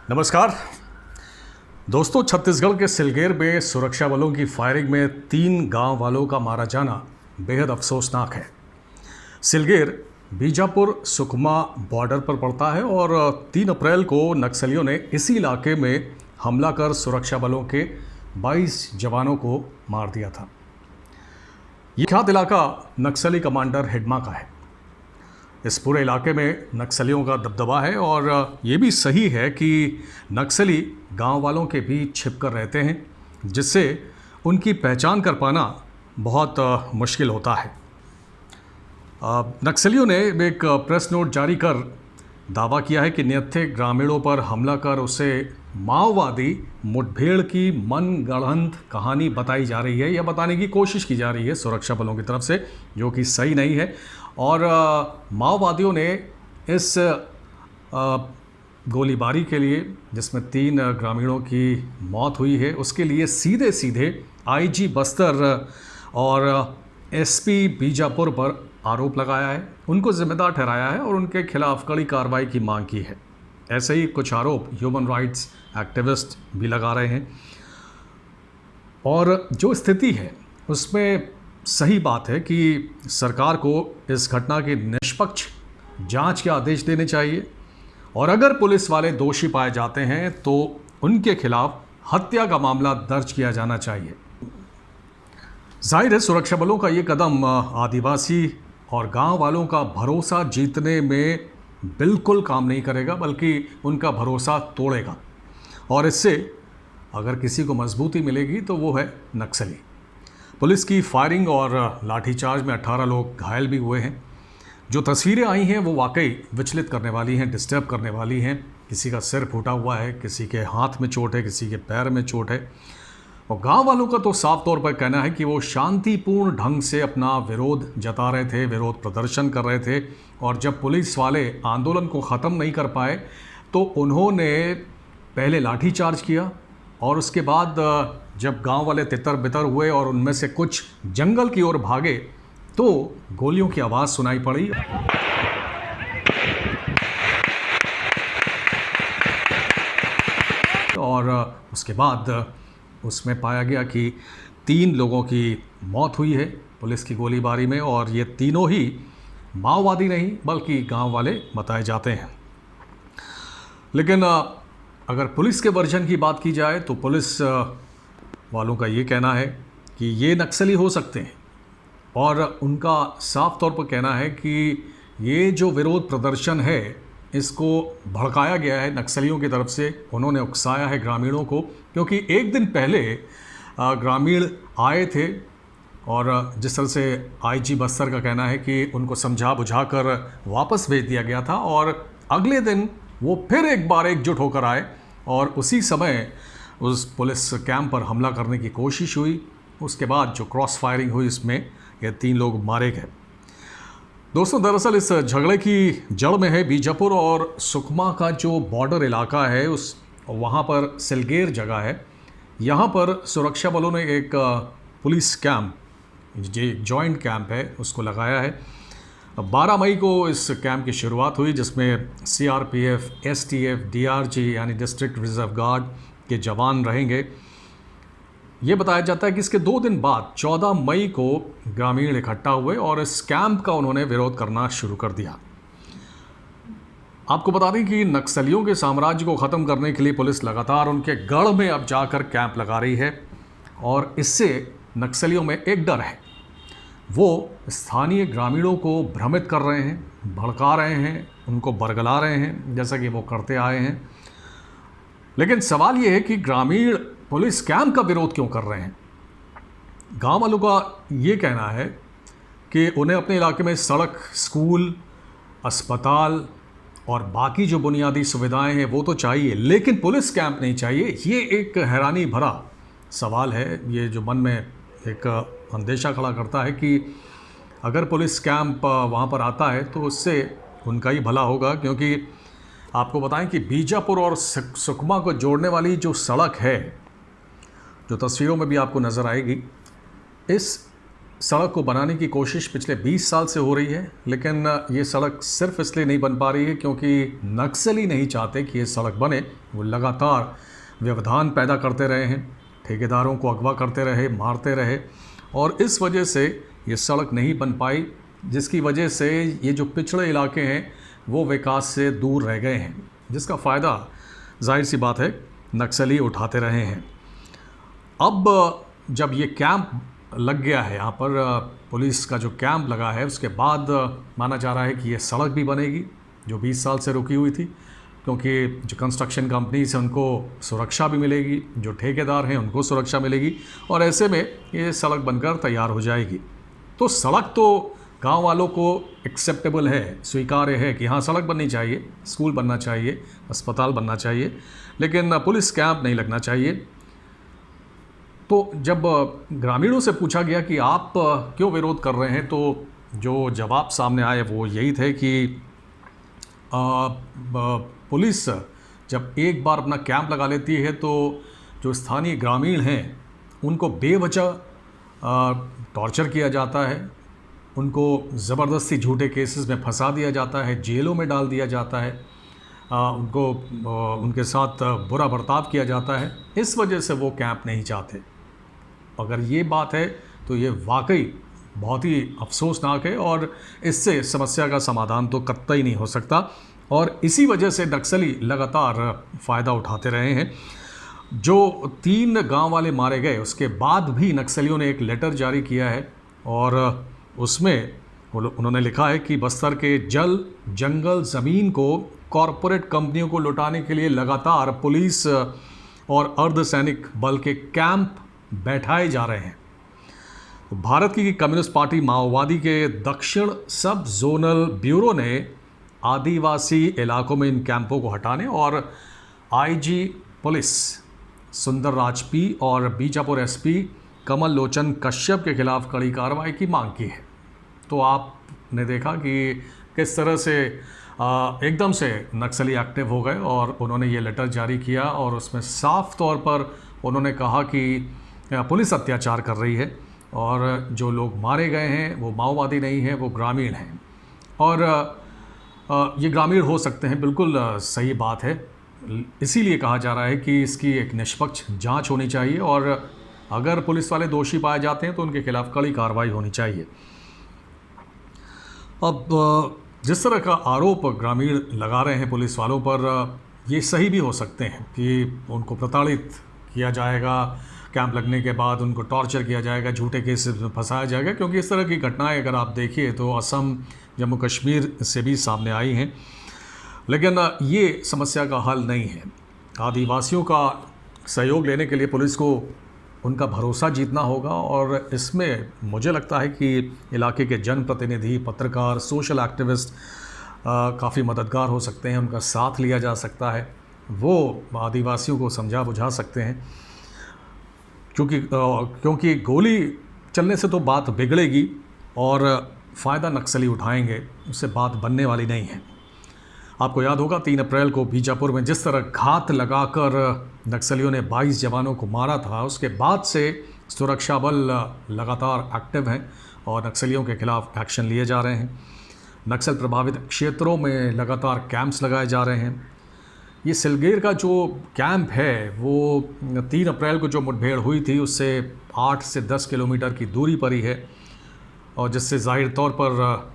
नमस्कार दोस्तों, छत्तीसगढ़ के सिलगेर में सुरक्षा बलों की फायरिंग में 3 गांव वालों का मारा जाना बेहद अफसोसनाक है। सिलगेर बीजापुर सुकमा बॉर्डर पर पड़ता है और 3 अप्रैल को नक्सलियों ने इसी इलाके में हमला कर सुरक्षा बलों के 22 जवानों को मार दिया था। ये ख्यात इलाका नक्सली कमांडर हिडमा का है। इस पूरे इलाके में नक्सलियों का दबदबा है और ये भी सही है कि नक्सली गांव वालों के बीच छिपकर रहते हैं, जिससे उनकी पहचान कर पाना बहुत मुश्किल होता है। नक्सलियों ने एक प्रेस नोट जारी कर दावा किया है कि निहत्थे ग्रामीणों पर हमला कर उसे माओवादी मुठभेड़ की मनगढ़ंत कहानी बताई जा रही है या बताने की कोशिश की जा रही है सुरक्षा बलों की तरफ से, जो कि सही नहीं है। और माओवादियों ने इस गोलीबारी के लिए, जिसमें 3 ग्रामीणों की मौत हुई है, उसके लिए सीधे सीधे आईजी बस्तर और एसपी बीजापुर पर आरोप लगाया है, उनको जिम्मेदार ठहराया है और उनके खिलाफ कड़ी कार्रवाई की मांग की है। ऐसे ही कुछ आरोप ह्यूमन राइट्स एक्टिविस्ट भी लगा रहे हैं। और जो स्थिति है उसमें सही बात है कि सरकार को इस घटना की निष्पक्ष जांच के आदेश देने चाहिए और अगर पुलिस वाले दोषी पाए जाते हैं तो उनके खिलाफ हत्या का मामला दर्ज किया जाना चाहिए। जाहिर है सुरक्षा बलों का ये कदम आदिवासी और गांव वालों का भरोसा जीतने में बिल्कुल काम नहीं करेगा, बल्कि उनका भरोसा तोड़ेगा। और इससे अगर किसी को मजबूती मिलेगी तो वो है नक्सली। पुलिस की फायरिंग और लाठीचार्ज में 18 लोग घायल भी हुए हैं। जो तस्वीरें आई हैं वो वाकई विचलित करने वाली हैं, डिस्टर्ब करने वाली हैं। किसी का सिर फूटा हुआ है, किसी के हाथ में चोट है, किसी के पैर में चोट है। और गांव वालों का तो साफ तौर पर कहना है कि वो शांतिपूर्ण ढंग से अपना विरोध जता रहे थे, विरोध प्रदर्शन कर रहे थे। और जब पुलिस वाले आंदोलन को ख़त्म नहीं कर पाए तो उन्होंने पहले लाठीचार्ज किया और उसके बाद जब गांव वाले तितर बितर हुए और उनमें से कुछ जंगल की ओर भागे तो गोलियों की आवाज़ सुनाई पड़ी। और उसके बाद उसमें पाया गया कि 3 लोगों की मौत हुई है पुलिस की गोलीबारी में, और ये तीनों ही माओवादी नहीं बल्कि गांव वाले बताए जाते हैं। लेकिन अगर पुलिस के वर्जन की बात की जाए तो पुलिस वालों का ये कहना है कि ये नक्सली हो सकते हैं और उनका साफ तौर पर कहना है कि ये जो विरोध प्रदर्शन है इसको भड़काया गया है नक्सलियों की तरफ से। उन्होंने उकसाया है ग्रामीणों को, क्योंकि एक दिन पहले ग्रामीण आए थे और जिस तरह से आईजी बस्तर का कहना है कि उनको समझा बुझा कर वापस भेज दिया गया था और अगले दिन वो फिर एक बार एकजुट होकर आए और उसी समय उस पुलिस कैंप पर हमला करने की कोशिश हुई। उसके बाद जो क्रॉस फायरिंग हुई इसमें ये 3 लोग मारे गए। दोस्तों, दरअसल इस झगड़े की जड़ में है बीजापुर और सुकमा का जो बॉर्डर इलाका है, उस वहाँ पर सिलगेर जगह है। यहाँ पर सुरक्षा बलों ने एक पुलिस कैंप, जो जॉइंट कैंप है, उसको लगाया है। 12 मई को इस कैंप की शुरुआत हुई, जिसमें सीआरपीएफ, एसटीएफ, डीआरजी यानी डिस्ट्रिक्ट रिजर्व गार्ड के जवान रहेंगे। ये बताया जाता है कि इसके 2 दिन बाद 14 मई को ग्रामीण इकट्ठा हुए और इस कैंप का उन्होंने विरोध करना शुरू कर दिया। आपको बता दें कि नक्सलियों के साम्राज्य को ख़त्म करने के लिए पुलिस लगातार उनके गढ़ में अब जाकर कैंप लगा रही है और इससे नक्सलियों में एक डर है। वो स्थानीय ग्रामीणों को भ्रमित कर रहे हैं, भड़का रहे हैं, उनको बरगला रहे हैं, जैसा कि वो करते आए हैं। लेकिन सवाल ये है कि ग्रामीण पुलिस कैंप का विरोध क्यों कर रहे हैं? गांव वालों का ये कहना है कि उन्हें अपने इलाके में सड़क, स्कूल, अस्पताल और बाकी जो बुनियादी सुविधाएं हैं वो तो चाहिए, लेकिन पुलिस कैंप नहीं चाहिए। ये एक हैरानी भरा सवाल है, ये जो मन में एक अंदेशा खड़ा करता है कि अगर पुलिस कैंप वहाँ पर आता है तो उससे उनका ही भला होगा। क्योंकि आपको बताएं कि बीजापुर और सुकमा को जोड़ने वाली जो सड़क है, जो तस्वीरों में भी आपको नज़र आएगी, इस सड़क को बनाने की कोशिश पिछले 20 साल से हो रही है, लेकिन ये सड़क सिर्फ इसलिए नहीं बन पा रही है क्योंकि नक्सली नहीं चाहते कि ये सड़क बने। वो लगातार व्यवधान पैदा करते रहे हैं, ठेकेदारों को अगवा करते रहे, मारते रहे, और इस वजह से ये सड़क नहीं बन पाई, जिसकी वजह से ये जो पिछड़े इलाके हैं वो विकास से दूर रह गए हैं, जिसका फ़ायदा जाहिर सी बात है नक्सली उठाते रहे हैं। अब जब ये कैंप लग गया है, यहाँ पर पुलिस का जो कैंप लगा है, उसके बाद माना जा रहा है कि ये सड़क भी बनेगी जो 20 साल से रुकी हुई थी, क्योंकि जो कंस्ट्रक्शन कंपनीज हैं उनको सुरक्षा भी मिलेगी, जो ठेकेदार हैं उनको सुरक्षा मिलेगी, और ऐसे में ये सड़क बनकर तैयार हो जाएगी। तो सड़क तो गांव वालों को एक्सेप्टेबल है, स्वीकार्य है कि हाँ सड़क बननी चाहिए, स्कूल बनना चाहिए, अस्पताल बनना चाहिए, लेकिन पुलिस कैंप नहीं लगना चाहिए। तो जब ग्रामीणों से पूछा गया कि आप क्यों विरोध कर रहे हैं, तो जो जवाब सामने आए वो यही थे कि पुलिस जब एक बार अपना कैंप लगा लेती है तो जो स्थानीय ग्रामीण हैं उनको बेवजह टॉर्चर किया जाता है, उनको ज़बरदस्ती झूठे केसेस में फंसा दिया जाता है, जेलों में डाल दिया जाता है, उनको उनके साथ बुरा बर्ताव किया जाता है। इस वजह से वो कैंप नहीं चाहते। अगर ये बात है तो ये वाकई बहुत ही अफसोसनाक है, और इससे समस्या का समाधान तो कतई नहीं हो सकता, और इसी वजह से नक्सली लगातार फ़ायदा उठाते रहे हैं। जो 3 गांव वाले मारे गए उसके बाद भी नक्सलियों ने एक लेटर जारी किया है, और उसमें उन्होंने लिखा है कि बस्तर के जल, जंगल, ज़मीन को कॉरपोरेट कंपनियों को लुटाने के लिए लगातार पुलिस और अर्धसैनिक बल के कैंप बैठाए जा रहे हैं। भारत की कम्युनिस्ट पार्टी माओवादी के दक्षिण सब जोनल ब्यूरो ने आदिवासी इलाकों में इन कैंपों को हटाने और आईजी पुलिस सुंदर राज पी और बीजापुर एसपी कमल लोचन कश्यप के खिलाफ कड़ी कार्रवाई की मांग की है। तो आपने देखा कि किस तरह से एकदम से नक्सली एक्टिव हो गए और उन्होंने ये लेटर जारी किया, और उसमें साफ तौर पर उन्होंने कहा कि पुलिस अत्याचार कर रही है, और जो लोग मारे गए हैं वो माओवादी नहीं हैं, वो ग्रामीण हैं, और ये ग्रामीण हो सकते हैं, बिल्कुल सही बात है। इसीलिए कहा जा रहा है कि इसकी एक निष्पक्ष जांच होनी चाहिए, और अगर पुलिस वाले दोषी पाए जाते हैं तो उनके खिलाफ कड़ी कार्रवाई होनी चाहिए। अब जिस तरह का आरोप ग्रामीण लगा रहे हैं पुलिस वालों पर, ये सही भी हो सकते हैं कि उनको प्रताड़ित किया जाएगा, कैंप लगने के बाद उनको टॉर्चर किया जाएगा, झूठे केसेस में फंसाया जाएगा, क्योंकि इस तरह की घटनाएं अगर आप देखिए तो असम, जम्मू कश्मीर से भी सामने आई हैं। लेकिन ये समस्या का हल नहीं है। आदिवासियों का सहयोग लेने के लिए पुलिस को उनका भरोसा जीतना होगा, और इसमें मुझे लगता है कि इलाके के जनप्रतिनिधि, पत्रकार, सोशल एक्टिविस्ट काफ़ी मददगार हो सकते हैं, उनका साथ लिया जा सकता है, वो आदिवासियों को समझा बुझा सकते हैं, क्योंकि गोली चलने से तो बात बिगड़ेगी और फ़ायदा नक्सली उठाएंगे, उससे बात बनने वाली नहीं है। आपको याद होगा 3 अप्रैल को बीजापुर में जिस तरह घात लगाकर नक्सलियों ने 22 जवानों को मारा था, उसके बाद से सुरक्षा बल लगातार एक्टिव हैं और नक्सलियों के खिलाफ एक्शन लिए जा रहे हैं। नक्सल प्रभावित क्षेत्रों में लगातार कैंप्स लगाए जा रहे हैं। ये सिलगेर का जो कैंप है वो 3 अप्रैल को जो मुठभेड़ हुई थी उससे 8 से 10 किलोमीटर की दूरी पर ही है, और जिससे ज़ाहिर तौर पर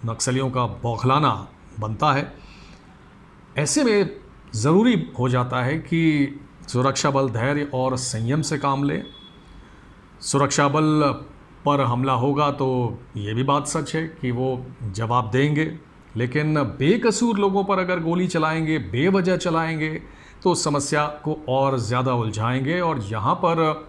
नक्सलियों का बौखलाना बनता है। ऐसे में ज़रूरी हो जाता है कि सुरक्षा बल धैर्य और संयम से काम ले। सुरक्षा बल पर हमला होगा तो ये भी बात सच है कि वो जवाब देंगे, लेकिन बेकसूर लोगों पर अगर गोली चलाएंगे, बेवजह चलाएंगे, तो समस्या को और ज़्यादा उलझाएंगे। और यहाँ पर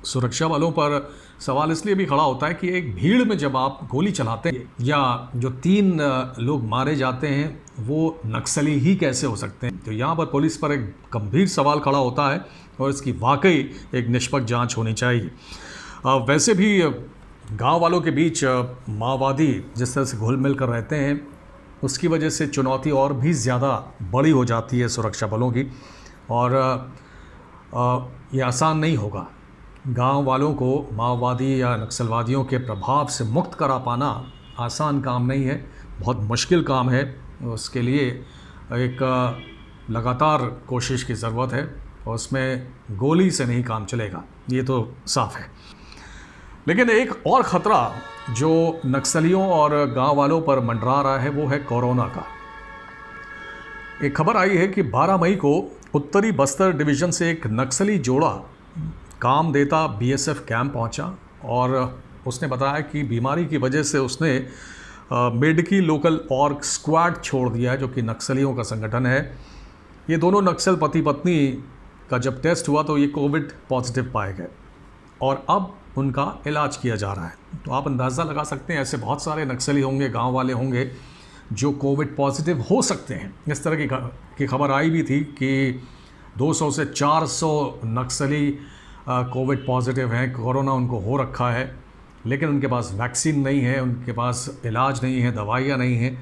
सुरक्षा बलों पर सवाल इसलिए भी खड़ा होता है कि एक भीड़ में जब आप गोली चलाते हैं, या जो 3 लोग मारे जाते हैं वो नक्सली ही कैसे हो सकते हैं। तो यहाँ पर पुलिस पर एक गंभीर सवाल खड़ा होता है, और इसकी वाकई एक निष्पक्ष जांच होनी चाहिए। वैसे भी गांव वालों के बीच माओवादी जिस तरह से घुल मिल कर रहते हैं, उसकी वजह से चुनौती और भी ज़्यादा बड़ी हो जाती है सुरक्षा बलों की, और ये आसान नहीं होगा गांव वालों को माओवादी या नक्सलवादियों के प्रभाव से मुक्त करा पाना आसान काम नहीं है, बहुत मुश्किल काम है। उसके लिए एक लगातार कोशिश की ज़रूरत है और उसमें गोली से नहीं काम चलेगा, ये तो साफ़ है। लेकिन एक और ख़तरा जो नक्सलियों और गांव वालों पर मंडरा रहा है वो है कोरोना का। एक खबर आई है कि 12 मई को उत्तरी बस्तर डिवीज़न से एक नक्सली जोड़ा काम देता बीएसएफ कैंप पहुंचा और उसने बताया कि बीमारी की वजह से उसने मेडकी लोकल ऑर्ग स्क्वाड छोड़ दिया है, जो कि नक्सलियों का संगठन है। ये दोनों नक्सल पति पत्नी का जब टेस्ट हुआ तो ये कोविड पॉजिटिव पाए गए और अब उनका इलाज किया जा रहा है। तो आप अंदाज़ा लगा सकते हैं ऐसे बहुत सारे नक्सली होंगे, गांव वाले होंगे जो कोविड पॉजिटिव हो सकते हैं। इस तरह की खबर आई भी थी कि 200 से 400 नक्सली कोविड पॉजिटिव हैं, कोरोना उनको हो रखा है, लेकिन उनके पास वैक्सीन नहीं है, उनके पास इलाज नहीं है, दवाइयाँ नहीं हैं।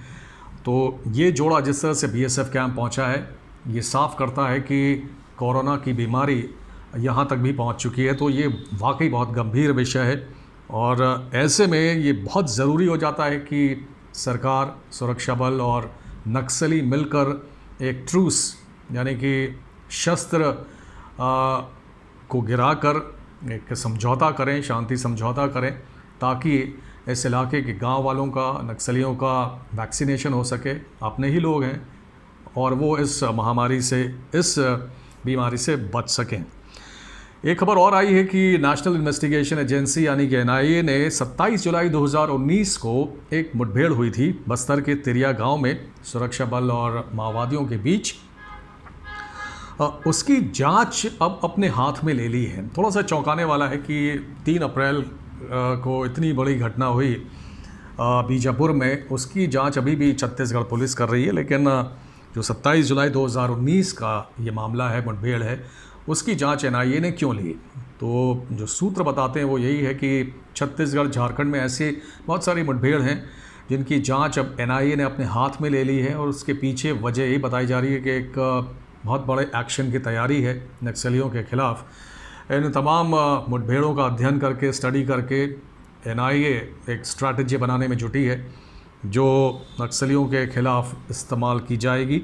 तो ये जोड़ा जिस तरह से बीएसएफ कैंप पहुंचा है, ये साफ करता है कि कोरोना की बीमारी यहाँ तक भी पहुँच चुकी है। तो ये वाकई बहुत गंभीर विषय है और ऐसे में ये बहुत ज़रूरी हो जाता है कि सरकार, सुरक्षा बल और नक्सली मिलकर एक ट्रूस यानी कि शस्त्र को गिराकर एक समझौता करें, शांति समझौता करें, ताकि इस इलाके के गांव वालों का, नक्सलियों का वैक्सीनेशन हो सके। अपने ही लोग हैं और वो इस महामारी से, इस बीमारी से बच सकें। एक खबर और आई है कि नेशनल इन्वेस्टिगेशन एजेंसी यानी कि एनआईए ने 27 जुलाई 2019 को एक मुठभेड़ हुई थी बस्तर के तिरिया गांव में सुरक्षा बल और माओवादियों के बीच। उसकी जांच अब अपने हाथ में ले ली है। थोड़ा सा चौंकाने वाला है कि 3 अप्रैल को इतनी बड़ी घटना हुई बीजापुर में, उसकी जांच अभी भी छत्तीसगढ़ पुलिस कर रही है। लेकिन जो 27 जुलाई 2019 का ये मामला है, मुठभेड़ है, उसकी जांच एनआईए ने क्यों ली? तो जो सूत्र बताते हैं वो यही है कि छत्तीसगढ़, झारखंड में ऐसे बहुत सारी मुठभेड़ हैं जिनकी जांच अब एनआईए ने अपने हाथ में ले ली है और उसके पीछे वजह यही बताई जा रही है कि एक बहुत बड़े एक्शन की तैयारी है नक्सलियों के खिलाफ। इन तमाम मुठभेड़ों का अध्ययन करके, स्टडी करके एनआईए एक स्ट्रैटेजी बनाने में जुटी है जो नक्सलियों के खिलाफ इस्तेमाल की जाएगी।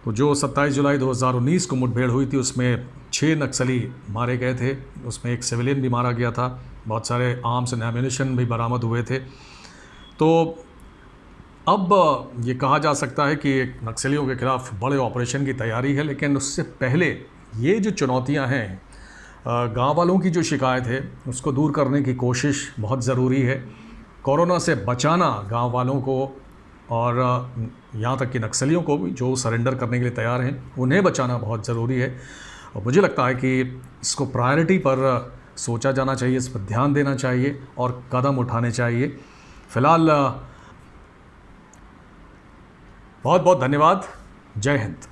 तो जो 27 जुलाई 2019 को मुठभेड़ हुई थी उसमें 6 नक्सली मारे गए थे, उसमें एक सिविलियन भी मारा गया था, बहुत सारे आर्म्स एंड एम्यूनिशन भी बरामद हुए थे। तो अब ये कहा जा सकता है कि नक्सलियों के खिलाफ बड़े ऑपरेशन की तैयारी है। लेकिन उससे पहले ये जो चुनौतियां हैं, गांव वालों की जो शिकायत है उसको दूर करने की कोशिश बहुत ज़रूरी है। कोरोना से बचाना गांव वालों को और यहाँ तक कि नक्सलियों को भी जो सरेंडर करने के लिए तैयार हैं, उन्हें बचाना बहुत ज़रूरी है। और मुझे लगता है कि इसको प्रायोरिटी पर सोचा जाना चाहिए, इस पर ध्यान देना चाहिए और कदम उठाने चाहिए। फ़िलहाल बहुत बहुत धन्यवाद। जय हिंद।